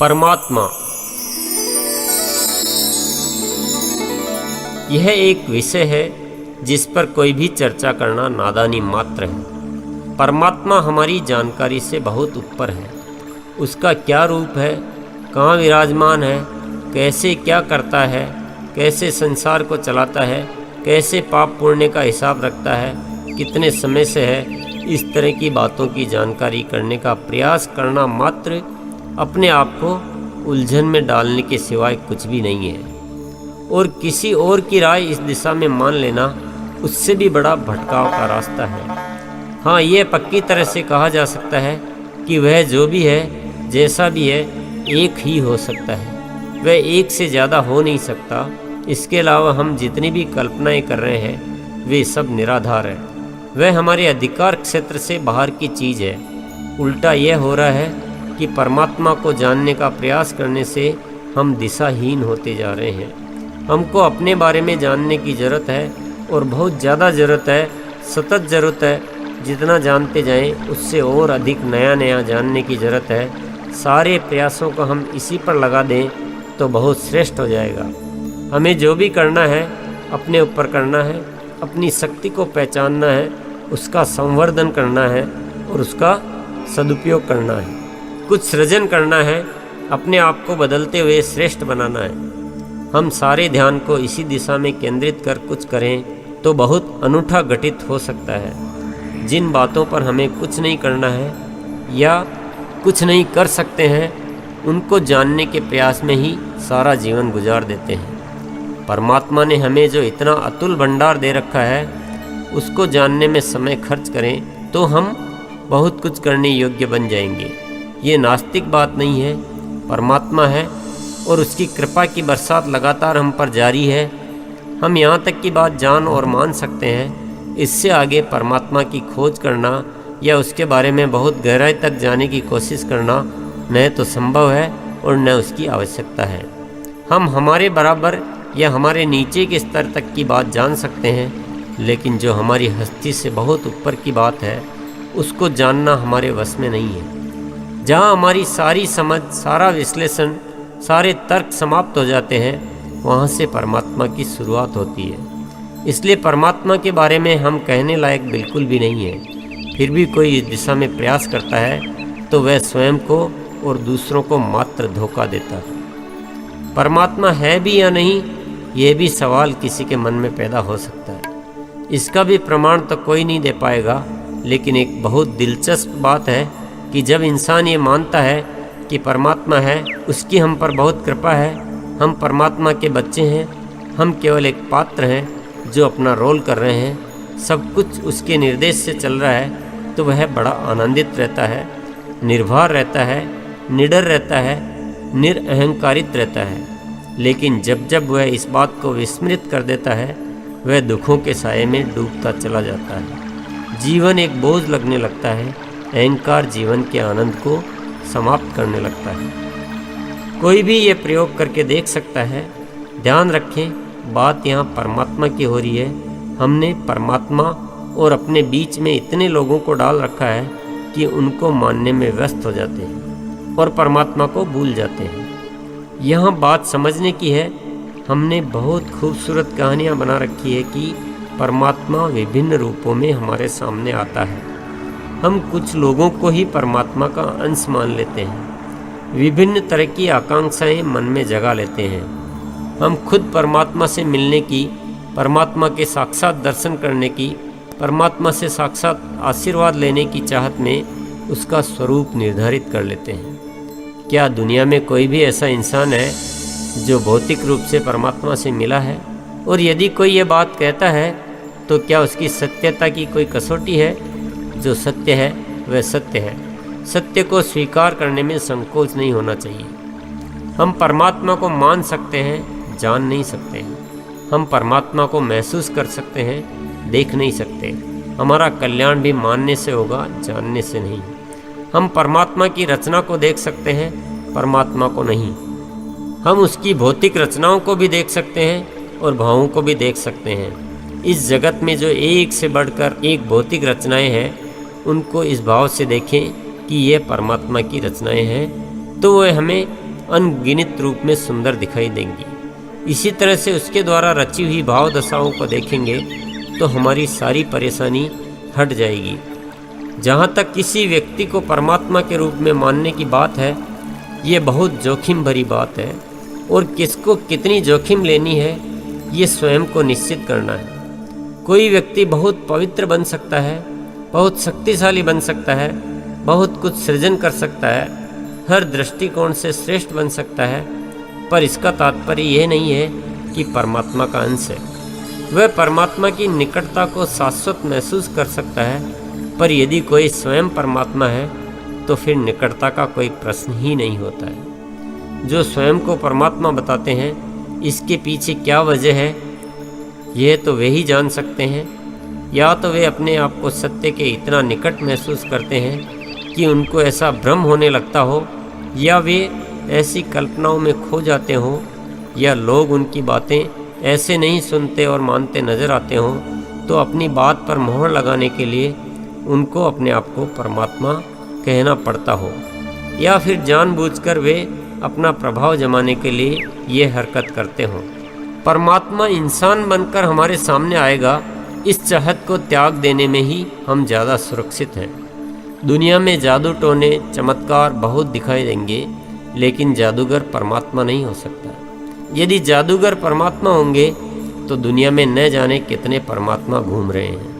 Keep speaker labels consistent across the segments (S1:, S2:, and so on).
S1: परमात्मा यह एक विषय है जिस पर कोई भी चर्चा करना नादानी मात्र है। परमात्मा हमारी जानकारी से बहुत ऊपर है। उसका क्या रूप है, कहाँ विराजमान है, कैसे क्या करता है, कैसे संसार को चलाता है, कैसे पाप पुण्य का हिसाब रखता है, कितने समय से है, इस तरह की बातों की जानकारी करने का प्रयास करना मात्र अपने आप को उलझन में डालने के सिवाय कुछ भी नहीं है। और किसी और की राय इस दिशा में मान लेना उससे भी बड़ा भटकाव का रास्ता है। हाँ, यह पक्की तरह से कहा जा सकता है कि वह जो भी है, जैसा भी है, एक ही हो सकता है। वह एक से ज़्यादा हो नहीं सकता। इसके अलावा हम जितनी भी कल्पनाएं कर रहे हैं वे सब निराधार है। वह हमारे अधिकार क्षेत्र से बाहर की चीज़ है। उल्टा यह हो रहा है कि परमात्मा को जानने का प्रयास करने से हम दिशाहीन होते जा रहे हैं। हमको अपने बारे में जानने की ज़रूरत है और बहुत ज़्यादा ज़रूरत है, सतत ज़रूरत है। जितना जानते जाएं उससे और अधिक नया नया जानने की ज़रूरत है। सारे प्रयासों को हम इसी पर लगा दें तो बहुत श्रेष्ठ हो जाएगा। हमें जो भी करना है अपने ऊपर करना है, अपनी शक्ति को पहचानना है, उसका संवर्धन करना है और उसका सदुपयोग करना है। कुछ सृजन करना है, अपने आप को बदलते हुए श्रेष्ठ बनाना है। हम सारे ध्यान को इसी दिशा में केंद्रित कर कुछ करें तो बहुत अनूठा घटित हो सकता है। जिन बातों पर हमें कुछ नहीं करना है या कुछ नहीं कर सकते हैं, उनको जानने के प्रयास में ही सारा जीवन गुजार देते हैं। परमात्मा ने हमें जो इतना अतुल भंडार दे रखा है, उसको जानने में समय खर्च करें तो हम बहुत कुछ करने योग्य बन जाएंगे। ये नास्तिक बात नहीं है। परमात्मा है और उसकी कृपा की बरसात लगातार हम पर जारी है। हम यहाँ तक की बात जान और मान सकते हैं। इससे आगे परमात्मा की खोज करना या उसके बारे में बहुत गहराई तक जाने की कोशिश करना न तो संभव है और न उसकी आवश्यकता है। हम हमारे बराबर या हमारे नीचे के स्तर तक की बात जान सकते हैं, लेकिन जो हमारी हस्ती से बहुत ऊपर की बात है उसको जानना हमारे वश में नहीं है। जहाँ हमारी सारी समझ, सारा विश्लेषण, सारे तर्क समाप्त हो जाते हैं, वहाँ से परमात्मा की शुरुआत होती है। इसलिए परमात्मा के बारे में हम कहने लायक बिल्कुल भी नहीं है। फिर भी कोई इस दिशा में प्रयास करता है तो वह स्वयं को और दूसरों को मात्र धोखा देता है। परमात्मा है भी या नहीं, यह भी सवाल किसी के मन में पैदा हो सकता है। इसका भी प्रमाण तो कोई नहीं दे पाएगा, लेकिन एक बहुत दिलचस्प बात है कि जब इंसान ये मानता है कि परमात्मा है, उसकी हम पर बहुत कृपा है, हम परमात्मा के बच्चे हैं, हम केवल एक पात्र हैं जो अपना रोल कर रहे हैं, सब कुछ उसके निर्देश से चल रहा है, तो वह बड़ा आनंदित रहता है, निर्भर रहता है, निडर रहता है, निरअहंकारित रहता है। लेकिन जब जब वह इस बात को विस्मृत कर देता है, वह दुखों के साये में डूबता चला जाता है। जीवन एक बोझ लगने लगता है, अहंकार जीवन के आनंद को समाप्त करने लगता है। कोई भी ये प्रयोग करके देख सकता है। ध्यान रखें, बात यहाँ परमात्मा की हो रही है। हमने परमात्मा और अपने बीच में इतने लोगों को डाल रखा है कि उनको मानने में व्यस्त हो जाते हैं और परमात्मा को भूल जाते हैं। यहाँ बात समझने की है। हमने बहुत खूबसूरत कहानियाँ बना रखी है कि परमात्मा विभिन्न रूपों में हमारे सामने आता है। हम कुछ लोगों को ही परमात्मा का अंश मान लेते हैं। विभिन्न तरह की आकांक्षाएं मन में जगा लेते हैं। हम खुद परमात्मा से मिलने की, परमात्मा के साक्षात दर्शन करने की, परमात्मा से साक्षात आशीर्वाद लेने की चाहत में उसका स्वरूप निर्धारित कर लेते हैं। क्या दुनिया में कोई भी ऐसा इंसान है जो भौतिक रूप से परमात्मा से मिला है? और यदि कोई ये बात कहता है तो क्या उसकी सत्यता की कोई कसौटी है? जो सत्य है वह सत्य है। सत्य को स्वीकार करने में संकोच नहीं होना चाहिए। हम परमात्मा को मान सकते हैं, जान नहीं सकते हैं। हम परमात्मा को महसूस कर सकते हैं, देख नहीं सकते। हमारा कल्याण भी मानने से होगा, जानने से नहीं। हम परमात्मा की रचना को देख सकते हैं, परमात्मा को नहीं। हम उसकी भौतिक रचनाओं को भी देख सकते हैं और भावों को भी देख सकते हैं। इस जगत में जो एक से बढ़कर एक भौतिक रचनाएं हैं, उनको इस भाव से देखें कि ये परमात्मा की रचनाएं हैं, तो वह हमें अनगिनत रूप में सुंदर दिखाई देंगी। इसी तरह से उसके द्वारा रची हुई भाव दशाओं को देखेंगे तो हमारी सारी परेशानी हट जाएगी। जहाँ तक किसी व्यक्ति को परमात्मा के रूप में मानने की बात है, ये बहुत जोखिम भरी बात है और किसको कितनी जोखिम लेनी है ये स्वयं को निश्चित करना है। कोई व्यक्ति बहुत पवित्र बन सकता है, बहुत शक्तिशाली बन सकता है, बहुत कुछ सृजन कर सकता है, हर दृष्टिकोण से श्रेष्ठ बन सकता है, पर इसका तात्पर्य यह नहीं है कि परमात्मा का अंश है। वह परमात्मा की निकटता को शाश्वत महसूस कर सकता है, पर यदि कोई स्वयं परमात्मा है तो फिर निकटता का कोई प्रश्न ही नहीं होता है। जो स्वयं को परमात्मा बताते हैं, इसके पीछे क्या वजह है यह तो वे ही जान सकते हैं। या तो वे अपने आप को सत्य के इतना निकट महसूस करते हैं कि उनको ऐसा भ्रम होने लगता हो, या वे ऐसी कल्पनाओं में खो जाते हों, या लोग उनकी बातें ऐसे नहीं सुनते और मानते नजर आते हों तो अपनी बात पर मोहर लगाने के लिए उनको अपने आप को परमात्मा कहना पड़ता हो, या फिर जानबूझकर वे अपना प्रभाव जमाने के लिए ये हरकत करते हों। परमात्मा इंसान बनकर हमारे सामने आएगा, इस चाहत को त्याग देने में ही हम ज़्यादा सुरक्षित हैं। दुनिया में जादू टोने चमत्कार बहुत दिखाई देंगे, लेकिन जादूगर परमात्मा नहीं हो सकता। यदि जादूगर परमात्मा होंगे तो दुनिया में न जाने कितने परमात्मा घूम रहे हैं।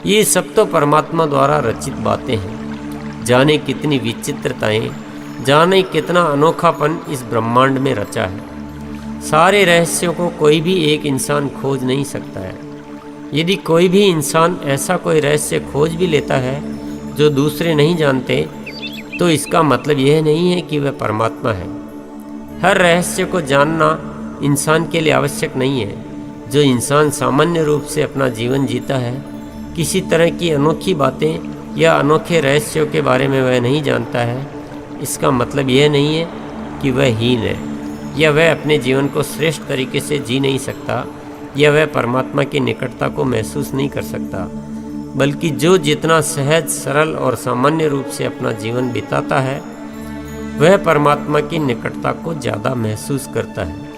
S1: ये सब तो परमात्मा द्वारा रचित बातें हैं। जाने कितनी विचित्रताएं, जाने कितना अनोखापन इस ब्रह्मांड में रचा है। सारे रहस्यों को कोई भी एक इंसान खोज नहीं सकता है। यदि कोई भी इंसान ऐसा कोई रहस्य खोज भी लेता है जो दूसरे नहीं जानते, तो इसका मतलब यह नहीं है कि वह परमात्मा है। हर रहस्य को जानना इंसान के लिए आवश्यक नहीं है। जो इंसान सामान्य रूप से अपना जीवन जीता है, किसी तरह की अनोखी बातें या अनोखे रहस्यों के बारे में वह नहीं जानता है, इसका मतलब यह नहीं है कि वह हीन है, या वह अपने जीवन को श्रेष्ठ तरीके से जी नहीं सकता, या वह परमात्मा की निकटता को महसूस नहीं कर सकता। बल्कि जो जितना सहज, सरल और सामान्य रूप से अपना जीवन बिताता है, वह परमात्मा की निकटता को ज़्यादा महसूस करता है।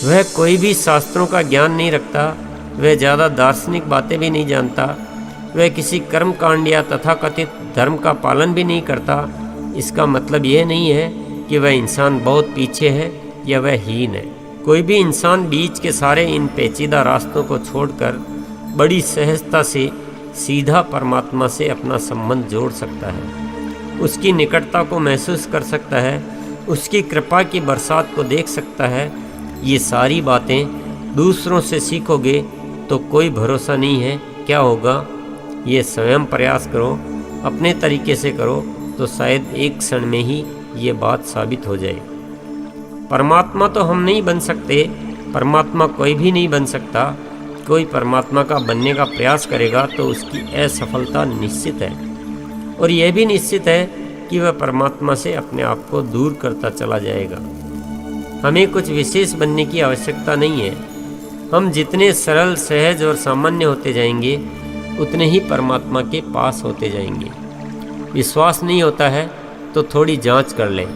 S1: वह कोई भी शास्त्रों का ज्ञान नहीं रखता, वह ज़्यादा दार्शनिक बातें भी नहीं जानता, वह किसी कर्म कांड या तथाकथित धर्म का पालन भी नहीं करता। इसका मतलब यह नहीं है कि वह इंसान बहुत पीछे है या वह हीन है। कोई भी इंसान बीच के सारे इन पेचीदा रास्तों को छोड़कर बड़ी सहजता से सीधा परमात्मा से अपना संबंध जोड़ सकता है, उसकी निकटता को महसूस कर सकता है, उसकी कृपा की बरसात को देख सकता है। ये सारी बातें दूसरों से सीखोगे तो कोई भरोसा नहीं है क्या होगा। ये स्वयं प्रयास करो, अपने तरीके से करो, तो शायद एक क्षण में ही ये बात साबित हो जाए। परमात्मा तो हम नहीं बन सकते, परमात्मा कोई भी नहीं बन सकता। कोई परमात्मा का बनने का प्रयास करेगा तो उसकी असफलता निश्चित है, और यह भी निश्चित है कि वह परमात्मा से अपने आप को दूर करता चला जाएगा। हमें कुछ विशेष बनने की आवश्यकता नहीं है। हम जितने सरल, सहज और सामान्य होते जाएंगे, उतने ही परमात्मा के पास होते जाएंगे। विश्वास नहीं होता है तो थोड़ी जांच कर लें।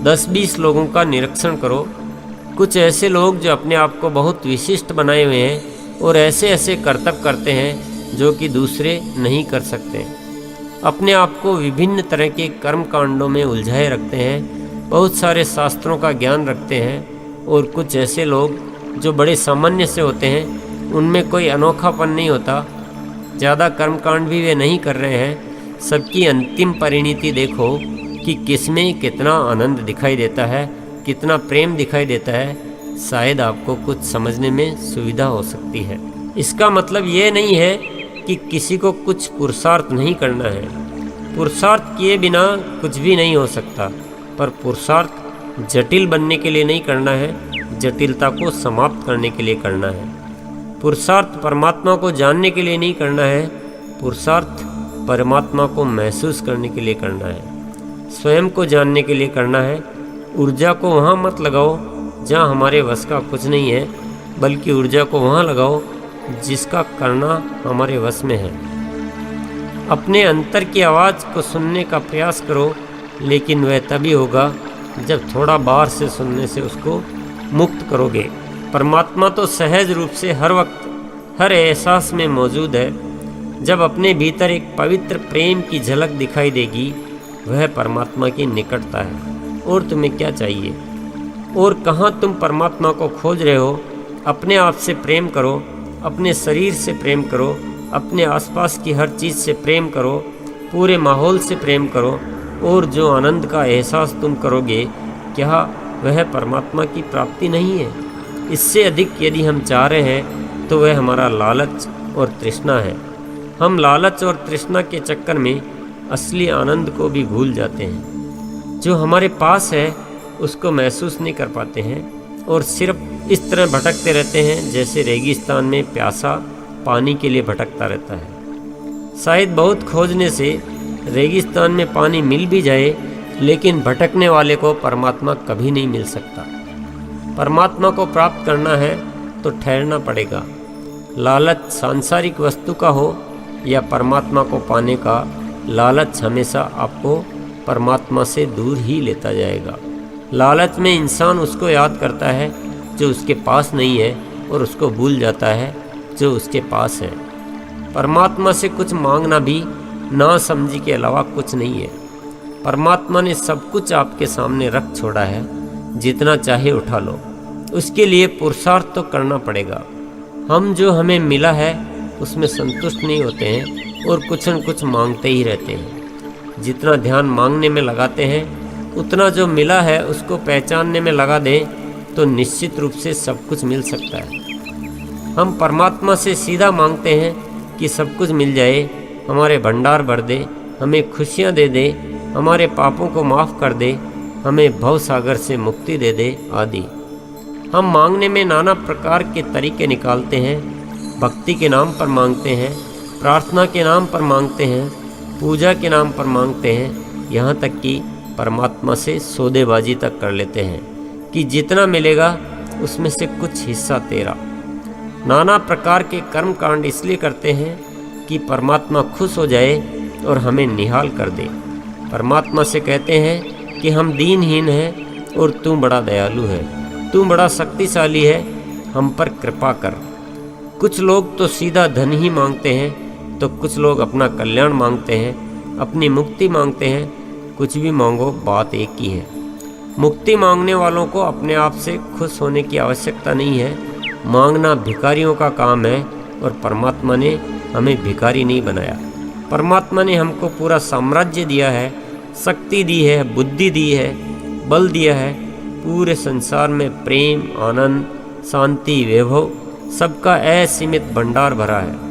S1: 10-20 लोगों का निरीक्षण करो। कुछ ऐसे लोग जो अपने आप को बहुत विशिष्ट बनाए हुए हैं और ऐसे ऐसे कर्तव्य करते हैं जो कि दूसरे नहीं कर सकते। अपने आप को विभिन्न तरह के कर्म कांडों में उलझाए रखते हैं, बहुत सारे शास्त्रों का ज्ञान रखते हैं। और कुछ ऐसे लोग जो बड़े सामान्य से होते हैं, उनमें कोई अनोखापन नहीं होता, ज़्यादा कर्मकांड भी वे नहीं कर रहे हैं। सबकी अंतिम परिणति देखो कि किसमें कितना आनंद दिखाई देता है, कितना प्रेम दिखाई देता है। शायद आपको कुछ समझने में सुविधा हो सकती है। इसका मतलब ये नहीं है कि किसी को कुछ पुरुषार्थ नहीं करना है। पुरुषार्थ किए बिना कुछ भी नहीं हो सकता, पर पुरुषार्थ जटिल बनने के लिए नहीं करना है, जटिलता को समाप्त करने के लिए करना है। पुरुषार्थ परमात्मा को जानने के लिए नहीं करना है, पुरुषार्थ परमात्मा को महसूस करने के लिए करना है, स्वयं को जानने के लिए करना है। ऊर्जा को वहाँ मत लगाओ जहाँ हमारे वश का कुछ नहीं है, बल्कि ऊर्जा को वहाँ लगाओ जिसका करना हमारे वश में है। अपने अंतर की आवाज़ को सुनने का प्रयास करो, लेकिन वह तभी होगा जब थोड़ा बाहर से सुनने से उसको मुक्त करोगे। परमात्मा तो सहज रूप से हर वक्त हर एहसास में मौजूद है। जब अपने भीतर एक पवित्र प्रेम की झलक दिखाई देगी, वह परमात्मा की निकटता है। और तुम्हें क्या चाहिए? और कहाँ तुम परमात्मा को खोज रहे हो? अपने आप से प्रेम करो, अपने शरीर से प्रेम करो, अपने आसपास की हर चीज़ से प्रेम करो, पूरे माहौल से प्रेम करो। और जो आनंद का एहसास तुम करोगे, क्या वह परमात्मा की प्राप्ति नहीं है? इससे अधिक यदि हम चाह रहे हैं तो वह हमारा लालच और तृष्णा है। हम लालच और तृष्णा के चक्कर में असली आनंद को भी भूल जाते हैं। जो हमारे पास है उसको महसूस नहीं कर पाते हैं और सिर्फ इस तरह भटकते रहते हैं जैसे रेगिस्तान में प्यासा पानी के लिए भटकता रहता है। शायद बहुत खोजने से रेगिस्तान में पानी मिल भी जाए, लेकिन भटकने वाले को परमात्मा कभी नहीं मिल सकता। परमात्मा को प्राप्त करना है तो ठहरना पड़ेगा। लालच सांसारिक वस्तु का हो या परमात्मा को पाने का, लालच हमेशा आपको परमात्मा से दूर ही लेता जाएगा। लालच में इंसान उसको याद करता है जो उसके पास नहीं है और उसको भूल जाता है जो उसके पास है। परमात्मा से कुछ मांगना भी ना समझी के अलावा कुछ नहीं है। परमात्मा ने सब कुछ आपके सामने रख छोड़ा है, जितना चाहे उठा लो। उसके लिए पुरुषार्थ तो करना पड़ेगा। हम जो हमें मिला है उसमें संतुष्ट नहीं होते हैं और कुछ न कुछ मांगते ही रहते हैं। जितना ध्यान मांगने में लगाते हैं, उतना जो मिला है उसको पहचानने में लगा दें तो निश्चित रूप से सब कुछ मिल सकता है। हम परमात्मा से सीधा मांगते हैं कि सब कुछ मिल जाए, हमारे भंडार भर दे, हमें खुशियाँ दे दे, हमारे पापों को माफ़ कर दे, हमें भव सागर से मुक्ति दे दे आदि। हम मांगने में नाना प्रकार के तरीके निकालते हैं। भक्ति के नाम पर मांगते हैं, प्रार्थना के नाम पर मांगते हैं, पूजा के नाम पर मांगते हैं, यहाँ तक कि परमात्मा से सौदेबाजी तक कर लेते हैं कि जितना मिलेगा उसमें से कुछ हिस्सा तेरा। नाना प्रकार के कर्म कांड इसलिए करते हैं कि परमात्मा खुश हो जाए और हमें निहाल कर दे। परमात्मा से कहते हैं कि हम दीनहीन हैं और तू बड़ा दयालु है, तू बड़ा शक्तिशाली है, हम पर कृपा कर। कुछ लोग तो सीधा धन ही मांगते हैं, तो कुछ लोग अपना कल्याण मांगते हैं, अपनी मुक्ति मांगते हैं। कुछ भी मांगो, बात एक ही है। मुक्ति मांगने वालों को अपने आप से खुश होने की आवश्यकता नहीं है। मांगना भिखारियों का काम है और परमात्मा ने हमें भिखारी नहीं बनाया। परमात्मा ने हमको पूरा साम्राज्य दिया है, शक्ति दी है, बुद्धि दी है, बल दिया है। पूरे संसार में प्रेम, आनंद, शांति, वैभव सबका असीमित भंडार भरा है।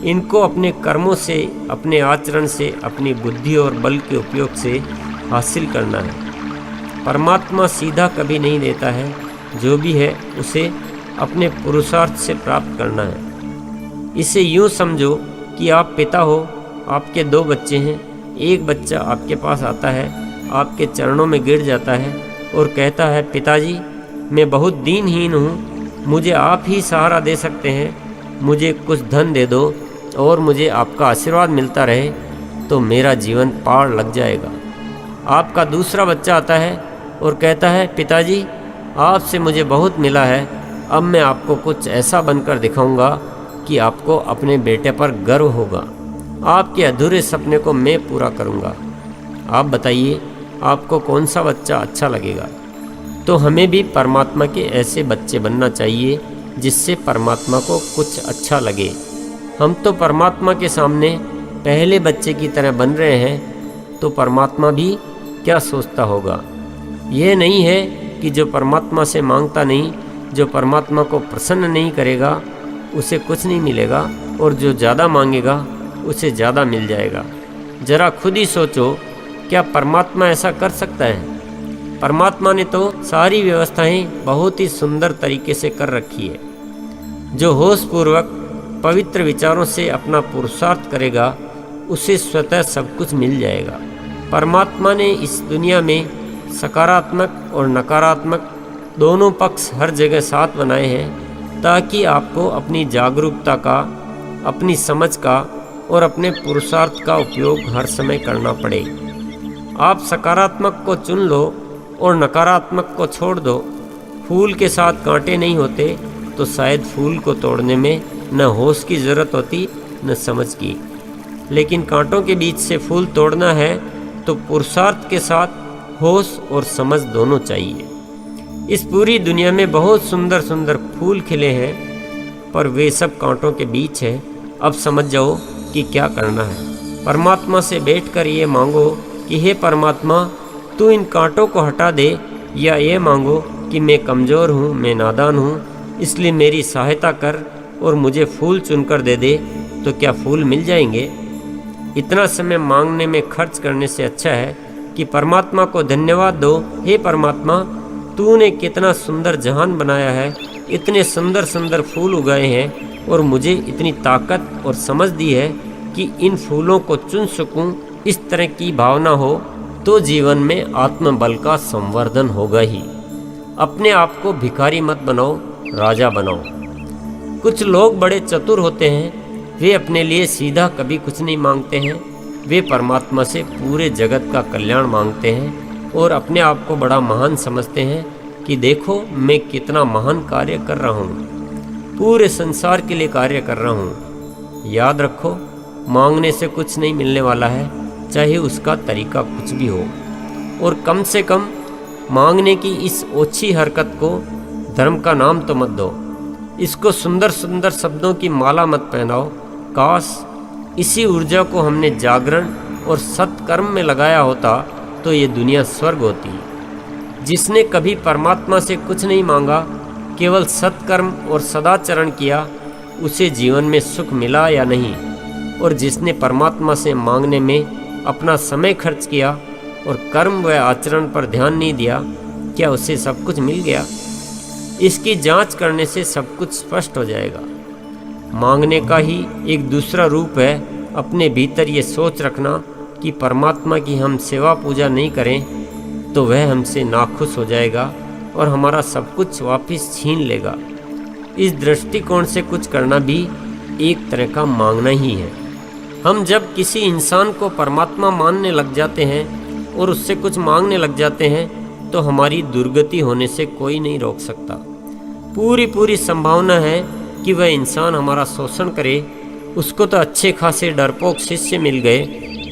S1: इनको अपने कर्मों से, अपने आचरण से, अपनी बुद्धि और बल के उपयोग से हासिल करना है। परमात्मा सीधा कभी नहीं देता है, जो भी है उसे अपने पुरुषार्थ से प्राप्त करना है। इसे यूँ समझो कि आप पिता हो, आपके 2 बच्चे हैं। एक बच्चा आपके पास आता है, आपके चरणों में गिर जाता है और कहता है, पिताजी मैं बहुत दीनहीन हूँ, मुझे आप ही सहारा दे सकते हैं, मुझे कुछ धन दे दो और मुझे आपका आशीर्वाद मिलता रहे तो मेरा जीवन पार लग जाएगा। आपका दूसरा बच्चा आता है और कहता है, पिताजी आपसे मुझे बहुत मिला है, अब मैं आपको कुछ ऐसा बनकर दिखाऊंगा कि आपको अपने बेटे पर गर्व होगा, आपके अधूरे सपने को मैं पूरा करूंगा। आप बताइए आपको कौन सा बच्चा अच्छा लगेगा? तो हमें भी परमात्मा के ऐसे बच्चे बनना चाहिए जिससे परमात्मा को कुछ अच्छा लगे। हम तो परमात्मा के सामने पहले बच्चे की तरह बन रहे हैं, तो परमात्मा भी क्या सोचता होगा? यह नहीं है कि जो परमात्मा से मांगता नहीं, जो परमात्मा को प्रसन्न नहीं करेगा, उसे कुछ नहीं मिलेगा, और जो ज़्यादा मांगेगा उसे ज़्यादा मिल जाएगा। ज़रा खुद ही सोचो, क्या परमात्मा ऐसा कर सकता है? परमात्मा ने तो सारी व्यवस्थाएं बहुत ही सुंदर तरीके से कर रखी है। जो होशपूर्वक पवित्र विचारों से अपना पुरुषार्थ करेगा, उसे स्वतः सब कुछ मिल जाएगा। परमात्मा ने इस दुनिया में सकारात्मक और नकारात्मक दोनों पक्ष हर जगह साथ बनाए हैं, ताकि आपको अपनी जागरूकता का, अपनी समझ का और अपने पुरुषार्थ का उपयोग हर समय करना पड़े। आप सकारात्मक को चुन लो और नकारात्मक को छोड़ दो। फूल के साथ कांटे नहीं होते तो शायद फूल को तोड़ने में न होश की ज़रूरत होती न समझ की। लेकिन कांटों के बीच से फूल तोड़ना है तो पुरुषार्थ के साथ होश और समझ दोनों चाहिए। इस पूरी दुनिया में बहुत सुंदर सुंदर फूल खिले हैं, पर वे सब कांटों के बीच है। अब समझ जाओ कि क्या करना है। परमात्मा से बैठकर ये मांगो कि हे परमात्मा, तू इन कांटों को हटा दे, या ये मांगो कि मैं कमज़ोर हूँ, मैं नादान हूँ, इसलिए मेरी सहायता कर और मुझे फूल चुनकर दे दे। तो क्या फूल मिल जाएंगे? इतना समय मांगने में खर्च करने से अच्छा है कि परमात्मा को धन्यवाद दो। हे परमात्मा, तूने कितना सुंदर जहान बनाया है, इतने सुंदर सुंदर फूल उगाए हैं और मुझे इतनी ताकत और समझ दी है कि इन फूलों को चुन सकूं। इस तरह की भावना हो तो जीवन में आत्मबल का संवर्धन होगा ही। अपने आप को भिखारी मत बनाओ, राजा बनाओ। कुछ लोग बड़े चतुर होते हैं, वे अपने लिए सीधा कभी कुछ नहीं मांगते हैं। वे परमात्मा से पूरे जगत का कल्याण मांगते हैं और अपने आप को बड़ा महान समझते हैं कि देखो मैं कितना महान कार्य कर रहा हूँ, पूरे संसार के लिए कार्य कर रहा हूँ। याद रखो, मांगने से कुछ नहीं मिलने वाला है, चाहे उसका तरीका कुछ भी हो। और कम से कम मांगने की इस ओछी हरकत को धर्म का नाम तो मत दो। इसको सुंदर सुंदर शब्दों की माला मत पहनाओ। काश इसी ऊर्जा को हमने जागरण और सत्कर्म में लगाया होता तो ये दुनिया स्वर्ग होती। जिसने कभी परमात्मा से कुछ नहीं मांगा, केवल सत्कर्म और सदाचरण किया, उसे जीवन में सुख मिला या नहीं? और जिसने परमात्मा से मांगने में अपना समय खर्च किया और कर्म व आचरण पर ध्यान नहीं दिया, क्या उसे सब कुछ मिल गया? इसकी जांच करने से सब कुछ स्पष्ट हो जाएगा। मांगने का ही एक दूसरा रूप है अपने भीतर ये सोच रखना कि परमात्मा की हम सेवा पूजा नहीं करें तो वह हमसे नाखुश हो जाएगा और हमारा सब कुछ वापस छीन लेगा। इस दृष्टिकोण से कुछ करना भी एक तरह का मांगना ही है। हम जब किसी इंसान को परमात्मा मानने लग जाते हैं और उससे कुछ मांगने लग जाते हैं तो हमारी दुर्गति होने से कोई नहीं रोक सकता। पूरी संभावना है कि वह इंसान हमारा शोषण करे। उसको तो अच्छे खासे डरपोक शिष्य मिल गए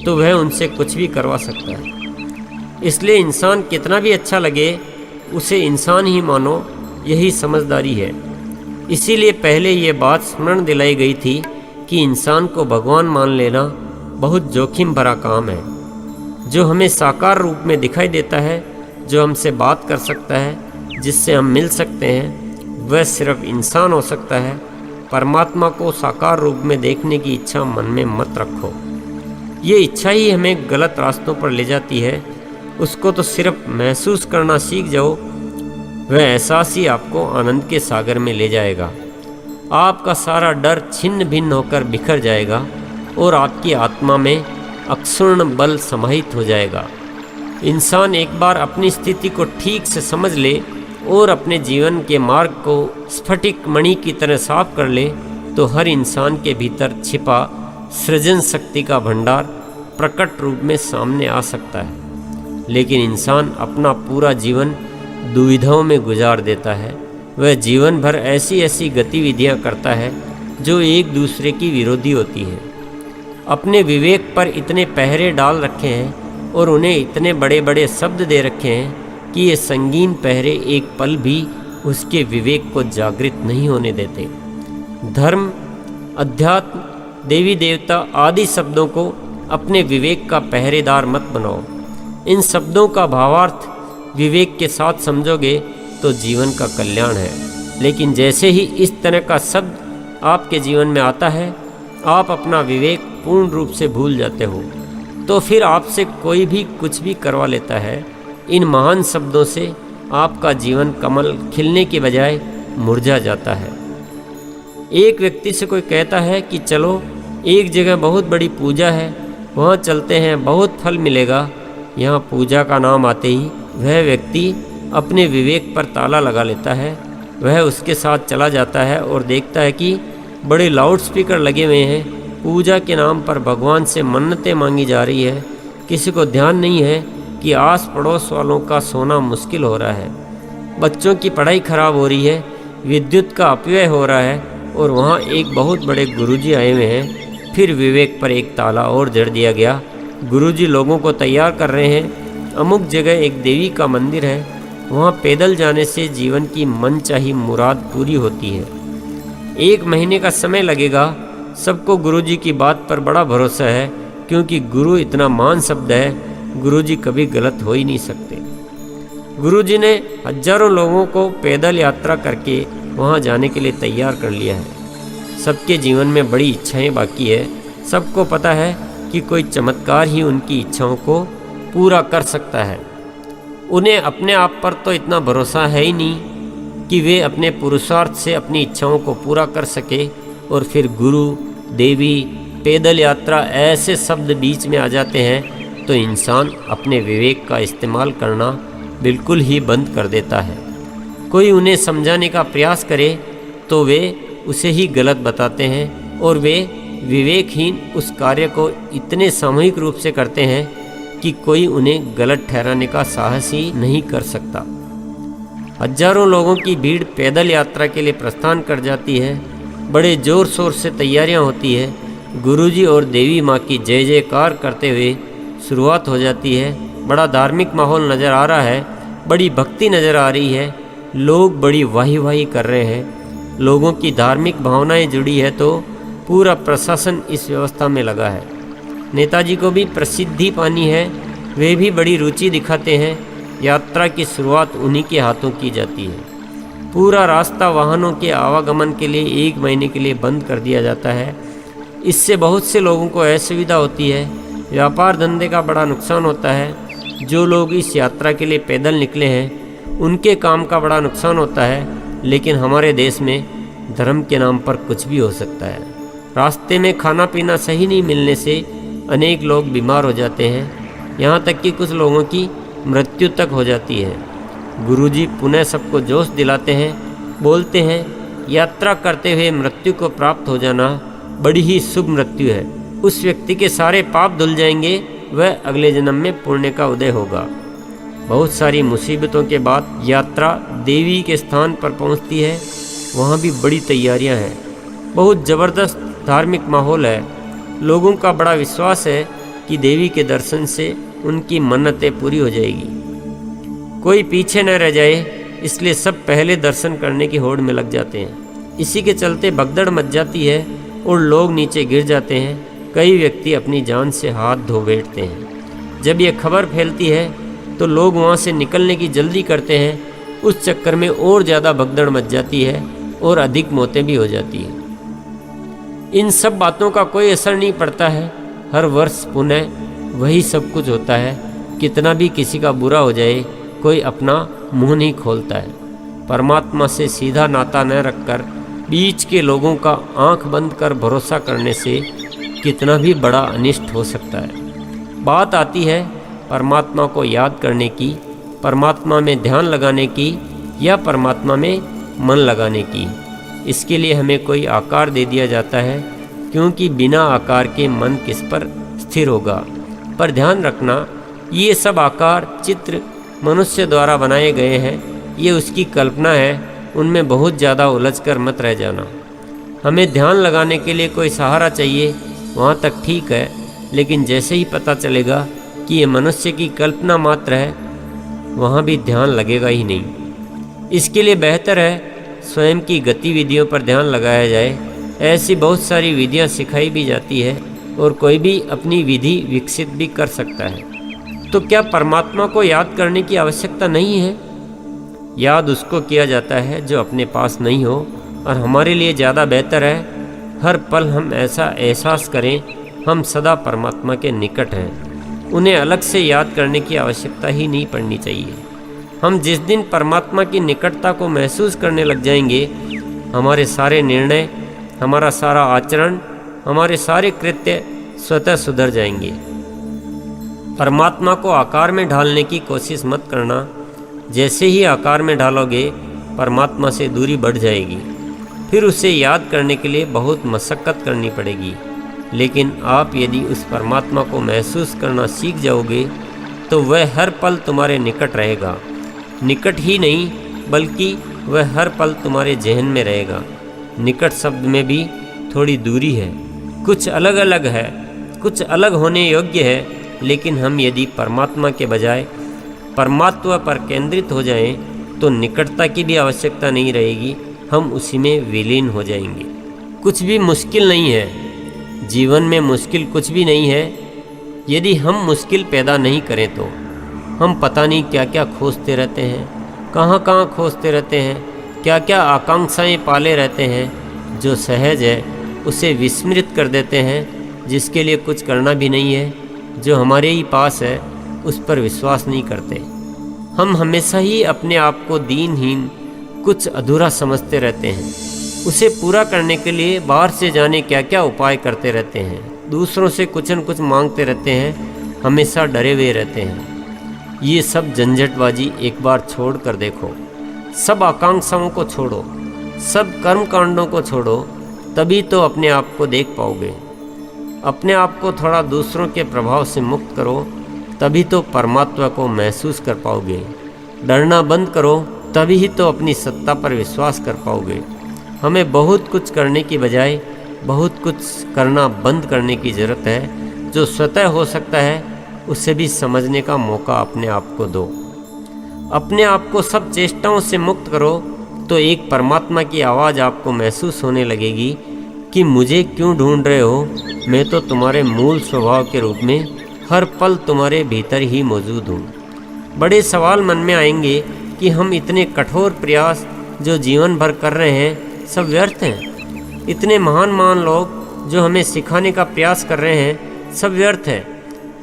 S1: तो वह उनसे कुछ भी करवा सकता है। इसलिए इंसान कितना भी अच्छा लगे उसे इंसान ही मानो, यही समझदारी है। इसीलिए पहले ये बात स्मरण दिलाई गई थी कि इंसान को भगवान मान लेना बहुत जोखिम भरा काम है। जो हमें साकार रूप में दिखाई देता है, जो हमसे बात कर सकता है, जिससे हम मिल सकते हैं, वह सिर्फ इंसान हो सकता है। परमात्मा को साकार रूप में देखने की इच्छा मन में मत रखो। ये इच्छा ही हमें गलत रास्तों पर ले जाती है। उसको तो सिर्फ महसूस करना सीख जाओ, वह एहसास ही आपको आनंद के सागर में ले जाएगा। आपका सारा डर छिन्न भिन्न होकर बिखर जाएगा और आपकी आत्मा में अक्षुण्ण बल समाहित हो जाएगा। इंसान एक बार अपनी स्थिति को ठीक से समझ ले और अपने जीवन के मार्ग को स्फटिक मणि की तरह साफ कर ले तो हर इंसान के भीतर छिपा सृजन शक्ति का भंडार प्रकट रूप में सामने आ सकता है। लेकिन इंसान अपना पूरा जीवन दुविधाओं में गुजार देता है। वह जीवन भर ऐसी ऐसी गतिविधियां करता है जो एक दूसरे की विरोधी होती हैं। अपने विवेक पर इतने पहरे डाल रखे हैं और उन्हें इतने बड़े बड़े शब्द दे रखे हैं कि ये संगीन पहरे एक पल भी उसके विवेक को जागृत नहीं होने देते। धर्म, अध्यात्म, देवी देवता आदि शब्दों को अपने विवेक का पहरेदार मत बनाओ। इन शब्दों का भावार्थ विवेक के साथ समझोगे तो जीवन का कल्याण है। लेकिन जैसे ही इस तरह का शब्द आपके जीवन में आता है, आप अपना विवेक पूर्ण रूप से भूल जाते हो। तो फिर आपसे कोई भी कुछ भी करवा लेता है। इन महान शब्दों से आपका जीवन कमल खिलने के बजाय मुरझा जाता है। एक व्यक्ति से कोई कहता है कि चलो एक जगह बहुत बड़ी पूजा है, वहाँ चलते हैं, बहुत फल मिलेगा। यहाँ पूजा का नाम आते ही वह व्यक्ति अपने विवेक पर ताला लगा लेता है। वह उसके साथ चला जाता है और देखता है कि बड़े लाउड स्पीकर लगे हुए हैं, पूजा के नाम पर भगवान से मन्नतें मांगी जा रही है। किसी को ध्यान नहीं है कि आस पड़ोस वालों का सोना मुश्किल हो रहा है, बच्चों की पढ़ाई खराब हो रही है, विद्युत का अपव्यय हो रहा है और वहाँ एक बहुत बड़े गुरुजी आए हुए हैं। फिर विवेक पर एक ताला और जड़ दिया गया। गुरुजी लोगों को तैयार कर रहे हैं। अमुक जगह एक देवी का मंदिर है, वहाँ पैदल जाने से जीवन की मनचाही मुराद पूरी होती है। 1 महीने का समय लगेगा। सबको गुरुजी की बात पर बड़ा भरोसा है, क्योंकि गुरु इतना महान शब्द है, गुरुजी कभी गलत हो ही नहीं सकते। गुरुजी ने हजारों लोगों को पैदल यात्रा करके वहाँ जाने के लिए तैयार कर लिया है। सबके जीवन में बड़ी इच्छाएं बाकी है। सबको पता है कि कोई चमत्कार ही उनकी इच्छाओं को पूरा कर सकता है। उन्हें अपने आप पर तो इतना भरोसा है ही नहीं कि वे अपने पुरुषार्थ से अपनी इच्छाओं को पूरा कर सके, और फिर गुरु, देवी, पैदल यात्रा ऐसे शब्द बीच में आ जाते हैं तो इंसान अपने विवेक का इस्तेमाल करना बिल्कुल ही बंद कर देता है। कोई उन्हें समझाने का प्रयास करे तो वे उसे ही गलत बताते हैं, और वे विवेकहीन उस कार्य को इतने सामूहिक रूप से करते हैं कि कोई उन्हें गलत ठहराने का साहस ही नहीं कर सकता। हजारों लोगों की भीड़ पैदल यात्रा के लिए प्रस्थान कर जाती है। बड़े जोर शोर से तैयारियां होती है। गुरुजी और देवी माँ की जय जयकार करते हुए शुरुआत हो जाती है। बड़ा धार्मिक माहौल नज़र आ रहा है, बड़ी भक्ति नज़र आ रही है, लोग बड़ी वाही वाही कर रहे हैं। लोगों की धार्मिक भावनाएं जुड़ी है तो पूरा प्रशासन इस व्यवस्था में लगा है। नेताजी को भी प्रसिद्धि पानी है, वे भी बड़ी रुचि दिखाते हैं। यात्रा की शुरुआत उन्हीं के हाथों की जाती है। पूरा रास्ता वाहनों के आवागमन के लिए 1 महीने के लिए बंद कर दिया जाता है। इससे बहुत से लोगों को असुविधा होती है, व्यापार धंधे का बड़ा नुकसान होता है। जो लोग इस यात्रा के लिए पैदल निकले हैं उनके काम का बड़ा नुकसान होता है। लेकिन हमारे देश में धर्म के नाम पर कुछ भी हो सकता है। रास्ते में खाना पीना सही नहीं मिलने से अनेक लोग बीमार हो जाते हैं, यहाँ तक कि कुछ लोगों की मृत्यु तक हो जाती है। गुरुजी पुनः सबको जोश दिलाते हैं, बोलते हैं यात्रा करते हुए मृत्यु को प्राप्त हो जाना बड़ी ही शुभ मृत्यु है। उस व्यक्ति के सारे पाप धुल जाएंगे, वह अगले जन्म में पुण्य का उदय होगा। बहुत सारी मुसीबतों के बाद यात्रा देवी के स्थान पर पहुंचती है। वहाँ भी बड़ी तैयारियां हैं, बहुत ज़बरदस्त धार्मिक माहौल है। लोगों का बड़ा विश्वास है कि देवी के दर्शन से उनकी मन्नतें पूरी हो जाएगी, कोई पीछे न रह जाए, इसलिए सब पहले दर्शन करने की होड़ में लग जाते हैं। इसी के चलते भगदड़ मच जाती है और लोग नीचे गिर जाते हैं। कई व्यक्ति अपनी जान से हाथ धो बैठते हैं। जब यह खबर फैलती है तो लोग वहाँ से निकलने की जल्दी करते हैं। उस चक्कर में और ज़्यादा भगदड़ मच जाती है और अधिक मौतें भी हो जाती हैं। इन सब बातों का कोई असर नहीं पड़ता है। हर वर्ष पुनः वही सब कुछ होता है। कितना भी किसी का बुरा हो जाए, कोई अपना मुंह नहीं खोलता है। परमात्मा से सीधा नाता न रखकर बीच के लोगों का आंख बंद कर भरोसा करने से कितना भी बड़ा अनिष्ट हो सकता है। बात आती है परमात्मा को याद करने की, परमात्मा में ध्यान लगाने की या परमात्मा में मन लगाने की। इसके लिए हमें कोई आकार दे दिया जाता है, क्योंकि बिना आकार के मन किस पर स्थिर होगा। पर ध्यान रखना, ये सब आकार चित्र मनुष्य द्वारा बनाए गए हैं, ये उसकी कल्पना है, उनमें बहुत ज़्यादा उलझकर मत रह जाना। हमें ध्यान लगाने के लिए कोई सहारा चाहिए, वहाँ तक ठीक है, लेकिन जैसे ही पता चलेगा कि ये मनुष्य की कल्पना मात्र है, वहाँ भी ध्यान लगेगा ही नहीं। इसके लिए बेहतर है स्वयं की गतिविधियों पर ध्यान लगाया जाए। ऐसी बहुत सारी विधियाँ सिखाई भी जाती है और कोई भी अपनी विधि विकसित भी कर सकता है। तो क्या परमात्मा को याद करने की आवश्यकता नहीं है? याद उसको किया जाता है जो अपने पास नहीं हो, और हमारे लिए ज़्यादा बेहतर है हर पल हम ऐसा एहसास करें हम सदा परमात्मा के निकट हैं। उन्हें अलग से याद करने की आवश्यकता ही नहीं पड़नी चाहिए। हम जिस दिन परमात्मा की निकटता को महसूस करने लग जाएंगे, हमारे सारे निर्णय, हमारा सारा आचरण, हमारे सारे कृत्य स्वतः सुधर जाएंगे। परमात्मा को आकार में ढालने की कोशिश मत करना। जैसे ही आकार में ढालोगे, परमात्मा से दूरी बढ़ जाएगी। फिर उसे याद करने के लिए बहुत मशक्क़त करनी पड़ेगी। लेकिन आप यदि उस परमात्मा को महसूस करना सीख जाओगे तो वह हर पल तुम्हारे निकट रहेगा। निकट ही नहीं बल्कि वह हर पल तुम्हारे जहन में रहेगा। निकट शब्द में भी थोड़ी दूरी है, कुछ अलग अलग है, कुछ अलग होने योग्य है, लेकिन हम यदि परमात्मा के बजाय परमात्मा पर केंद्रित हो जाएं, तो निकटता की भी आवश्यकता नहीं रहेगी, हम उसी में विलीन हो जाएंगे। कुछ भी मुश्किल नहीं है, जीवन में मुश्किल कुछ भी नहीं है। यदि हम मुश्किल पैदा नहीं करें तो हम पता नहीं क्या क्या खोजते रहते हैं, कहाँ कहाँ खोजते रहते हैं, क्या क्या आकांक्षाएं पाले रहते हैं। जो सहज है उसे विस्मृत कर देते हैं, जिसके लिए कुछ करना भी नहीं है, जो हमारे ही पास है उस पर विश्वास नहीं करते। हम हमेशा ही अपने आप को दीनहीन, कुछ अधूरा समझते रहते हैं। उसे पूरा करने के लिए बाहर से जाने क्या क्या उपाय करते रहते हैं, दूसरों से कुछ न कुछ मांगते रहते हैं, हमेशा डरे हुए रहते हैं। ये सब झंझटबाजी एक बार छोड़ कर देखो, सब आकांक्षाओं को छोड़ो, सब कर्म कांडों को छोड़ो, तभी तो अपने आप को देख पाओगे। अपने आप को थोड़ा दूसरों के प्रभाव से मुक्त करो, तभी तो परमात्मा को महसूस कर पाओगे। डरना बंद करो, तभी तो अपनी सत्ता पर विश्वास कर पाओगे। हमें बहुत कुछ करने की बजाय बहुत कुछ करना बंद करने की ज़रूरत है। जो स्वतः हो सकता है उसे भी समझने का मौका अपने आप को दो। अपने आप को सब चेष्टाओं से मुक्त करो, तो एक परमात्मा की आवाज़ आपको महसूस होने लगेगी कि मुझे क्यों ढूंढ रहे हो, मैं तो तुम्हारे मूल स्वभाव के रूप में हर पल तुम्हारे भीतर ही मौजूद हूँ। बड़े सवाल मन में आएंगे कि हम इतने कठोर प्रयास जो जीवन भर कर रहे हैं सब व्यर्थ हैं। इतने महान महान लोग जो हमें सिखाने का प्रयास कर रहे हैं सब व्यर्थ है।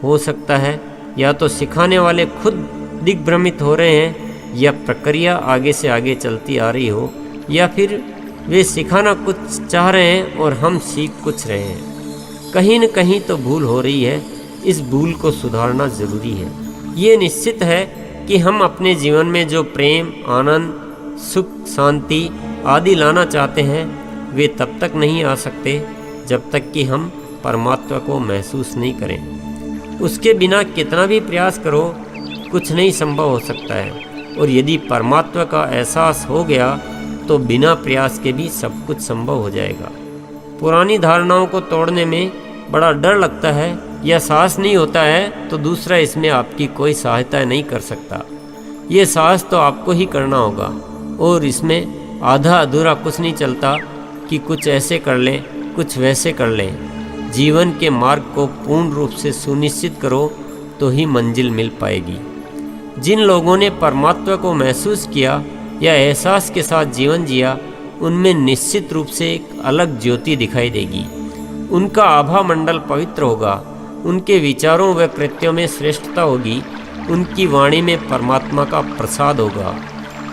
S1: हो सकता है या तो सिखाने वाले खुद दिग्भ्रमित हो रहे हैं, या प्रक्रिया आगे से आगे चलती आ रही हो, या फिर वे सिखाना कुछ चाह रहे हैं और हम सीख कुछ रहे हैं। कहीं न कहीं तो भूल हो रही है, इस भूल को सुधारना ज़रूरी है। ये निश्चित है कि हम अपने जीवन में जो प्रेम, आनंद, सुख, शांति आदि लाना चाहते हैं वे तब तक नहीं आ सकते जब तक कि हम परमात्मा को महसूस नहीं करें। उसके बिना कितना भी प्रयास करो कुछ नहीं संभव हो सकता है। और यदि परमात्मा का एहसास हो गया तो बिना प्रयास के भी सब कुछ संभव हो जाएगा। पुरानी धारणाओं को तोड़ने में बड़ा डर लगता है या साहस नहीं होता है, तो दूसरा इसमें आपकी कोई सहायता नहीं कर सकता। ये साहस तो आपको ही करना होगा, और इसमें आधा अधूरा कुछ नहीं चलता कि कुछ ऐसे कर लें, कुछ वैसे कर लें। जीवन के मार्ग को पूर्ण रूप से सुनिश्चित करो तो ही मंजिल मिल पाएगी। जिन लोगों ने परमात्मा को महसूस किया या एहसास के साथ जीवन जिया, उनमें निश्चित रूप से एक अलग ज्योति दिखाई देगी। उनका आभा मंडल पवित्र होगा, उनके विचारों व कृत्यों में श्रेष्ठता होगी, उनकी वाणी में परमात्मा का प्रसाद होगा,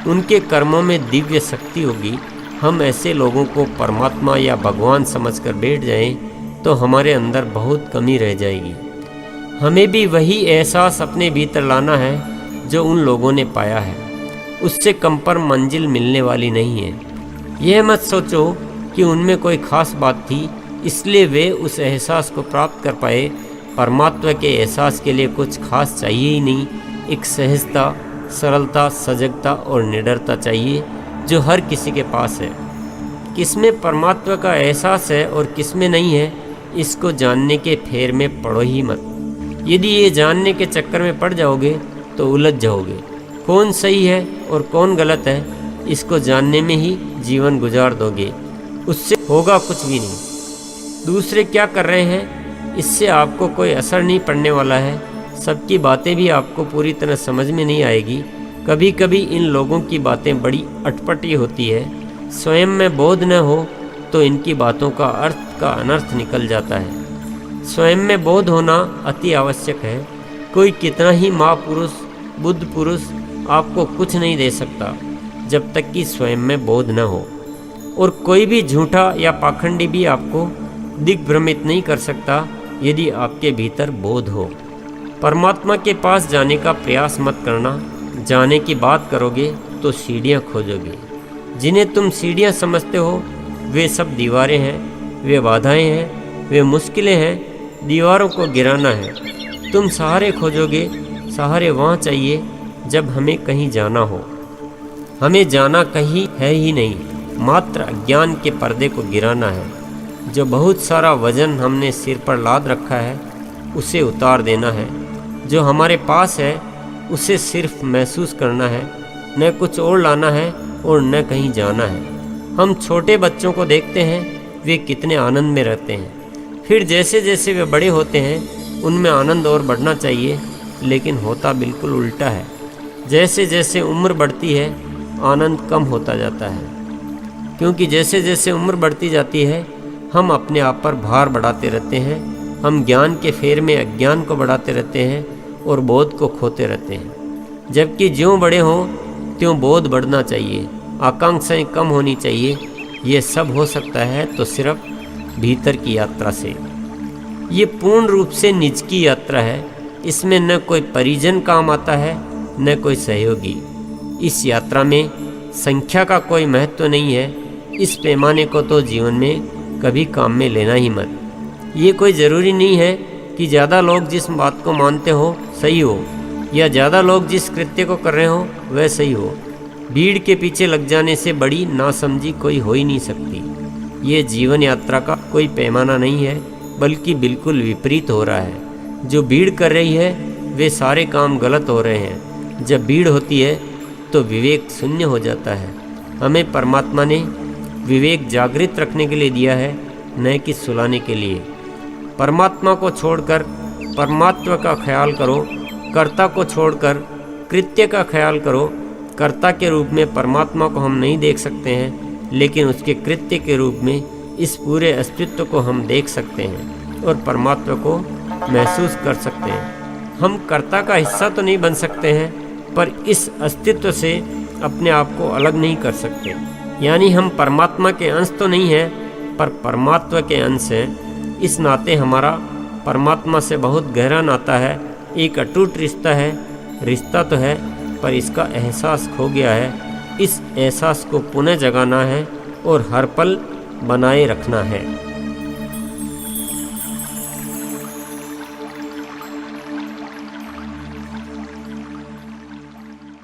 S1: उनके कर्मों में दिव्य शक्ति होगी। हम ऐसे लोगों को परमात्मा या भगवान समझकर बैठ जाएं तो हमारे अंदर बहुत कमी रह जाएगी। हमें भी वही एहसास अपने भीतर लाना है जो उन लोगों ने पाया है। उससे कम पर मंजिल मिलने वाली नहीं है। यह मत सोचो कि उनमें कोई खास बात थी इसलिए वे उस एहसास को प्राप्त कर पाए। परमात्मा के एहसास के लिए कुछ खास चाहिए ही नहीं। एक सहजता, सरलता, सजगता और निडरता चाहिए जो हर किसी के पास है। किसमें परमात्मा का एहसास है और किसमें नहीं है, इसको जानने के फेर में पड़ो ही मत। यदि ये जानने के चक्कर में पड़ जाओगे तो उलझ जाओगे। कौन सही है और कौन गलत है, इसको जानने में ही जीवन गुजार दोगे, उससे होगा कुछ भी नहीं। दूसरे क्या कर रहे हैं इससे आपको कोई असर नहीं पड़ने वाला है। सबकी बातें भी आपको पूरी तरह समझ में नहीं आएगी। कभी कभी इन लोगों की बातें बड़ी अटपटी होती है। स्वयं में बोध न हो तो इनकी बातों का अर्थ का अनर्थ निकल जाता है। स्वयं में बोध होना अति आवश्यक है। कोई कितना ही महापुरुष, बुद्ध पुरुष आपको कुछ नहीं दे सकता जब तक कि स्वयं में बोध न हो। और कोई भी झूठा या पाखंडी भी आपको दिग्भ्रमित नहीं कर सकता यदि आपके भीतर बोध हो। परमात्मा के पास जाने का प्रयास मत करना। जाने की बात करोगे तो सीढ़ियाँ खोजोगे। जिन्हें तुम सीढ़ियाँ समझते हो वे सब दीवारें हैं, वे बाधाएं हैं, वे मुश्किलें हैं। दीवारों को गिराना है। तुम सहारे खोजोगे, सहारे वहाँ चाहिए जब हमें कहीं जाना हो। हमें जाना कहीं है ही नहीं, मात्र अज्ञान के पर्दे को गिराना है। जो बहुत सारा वजन हमने सिर पर लाद रखा है उसे उतार देना है। जो हमारे पास है उसे सिर्फ महसूस करना है, न कुछ और लाना है और न कहीं जाना है। हम छोटे बच्चों को देखते हैं, वे कितने आनंद में रहते हैं। फिर जैसे जैसे वे बड़े होते हैं उनमें आनंद और बढ़ना चाहिए, लेकिन होता बिल्कुल उल्टा है। जैसे जैसे उम्र बढ़ती है आनंद कम होता जाता है, क्योंकि जैसे जैसे उम्र बढ़ती जाती है हम अपने आप पर भार बढ़ाते रहते हैं। हम ज्ञान के फेर में अज्ञान को बढ़ाते रहते हैं और बोध को खोते रहते हैं। जबकि ज्यों बड़े हों त्यों बोध बढ़ना चाहिए, आकांक्षाएं कम होनी चाहिए। ये सब हो सकता है तो सिर्फ भीतर की यात्रा से। ये पूर्ण रूप से निज की यात्रा है। इसमें न कोई परिजन काम आता है न कोई सहयोगी। इस यात्रा में संख्या का कोई महत्व नहीं है। इस पैमाने को तो जीवन में कभी काम में लेना ही मत। ये कोई ज़रूरी नहीं है कि ज़्यादा लोग जिस बात को मानते हो सही हो, या ज़्यादा लोग जिस कृत्य को कर रहे हो वह सही हो। भीड़ के पीछे लग जाने से बड़ी नासमझी कोई हो ही नहीं सकती। ये जीवन यात्रा का कोई पैमाना नहीं है, बल्कि बिल्कुल विपरीत हो रहा है। जो भीड़ कर रही है वे सारे काम गलत हो रहे हैं। जब भीड़ होती है तो विवेक शून्य हो जाता है। हमें परमात्मा ने विवेक जागृत रखने के लिए दिया है, न कि सुलाने के लिए। परमात्मा को छोड़कर परमात्मा का ख्याल करो, कर्ता को छोड़कर कृत्य का ख्याल करो। कर्ता के रूप में परमात्मा को हम नहीं देख सकते हैं, लेकिन उसके कृत्य के रूप में इस पूरे अस्तित्व को हम देख सकते हैं और परमात्मा को महसूस कर सकते हैं। हम कर्ता का हिस्सा तो नहीं बन सकते हैं, पर इस अस्तित्व से अपने आप को अलग नहीं कर सकते। यानी हम परमात्मा के अंश तो नहीं हैं, पर परमात्मा के अंश हैं। इस नाते हमारा परमात्मा से बहुत गहरा नाता है, एक अटूट रिश्ता है। रिश्ता तो है, पर इसका एहसास खो गया है। इस एहसास को पुनः जगाना है और हर पल बनाए रखना है।